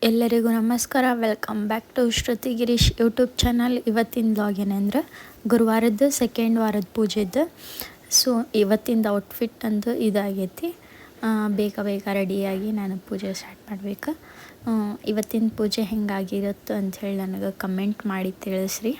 ಎಲ್ಲರಿಗೂ ನಮಸ್ಕಾರ. Welcome back to Shruti Girish YouTube channel. ಇವತ್ತಿನ ಬ್ಲಾಗ್ ಏನಂದ್ರೆ ಗುರುವಾರದ ಸೆಕೆಂಡ್ ವಾರದ ಪೂಜೆದು. ಸೊ ಇವತ್ತಿಂದ ಔಟ್ಫಿಟ್ ಅಂದು ಇದಾಗೈತಿ. ಬೇಗ ಬೇಗ ರೆಡಿಯಾಗಿ ನಾನು ಪೂಜೆ ಸ್ಟಾರ್ಟ್ ಮಾಡಬೇಕು. ಇವತ್ತಿನ ಪೂಜೆ ಹೆಂಗಾಗಿರುತ್ತೋ ಅಂಥೇಳಿ ನನಗೆ ಕಮೆಂಟ್ ಮಾಡಿ ತಿಳಿಸ್ರಿ.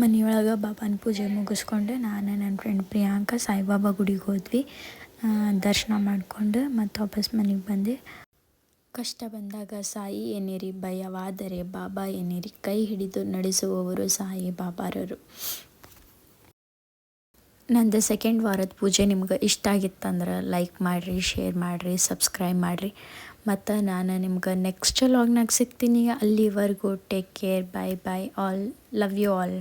ಮನೆಯೊಳಗೆ ಬಾಬಾನ ಪೂಜೆ ಮುಗಿಸ್ಕೊಂಡು ನಾನು ನನ್ನ ಫ್ರೆಂಡ್ ಪ್ರಿಯಾಂಕ ಸಾಯಿಬಾಬಾ ಗುಡಿಗೆ ಹೋದ್ವಿ. ದರ್ಶನ ಮಾಡಿಕೊಂಡು ಮತ್ತು ವಾಪಸ್ ಮನೆಗೆ ಬಂದೆ. ಕಷ್ಟ ಬಂದಾಗ ಸಾಯಿ ಎನ್ನಿರಿ, ಭಯವಾದರೆ ಬಾಬಾ ಎನ್ನಿರಿ, ಕೈ ಹಿಡಿದು ನಡೆಸುವವರು ಸಾಯಿ ಬಾಬಾರರು. ನಂದು ಸೆಕೆಂಡ್ ವಾರದ ಪೂಜೆ ನಿಮ್ಗೆ ಇಷ್ಟ ಆಗಿತ್ತಂದ್ರೆ ಲೈಕ್ ಮಾಡಿರಿ, ಶೇರ್ ಮಾಡಿರಿ, ಸಬ್ಸ್ಕ್ರೈಬ್ ಮಾಡಿರಿ. ಮತ್ತು ನಾನು ನಿಮ್ಗೆ ನೆಕ್ಸ್ಟ್ ವ್ಲಾಗ್ನಾಗ ಸಿಗ್ತೀನಿ. ಅಲ್ಲಿವರೆಗೂ take care. Bye bye all. Love you all.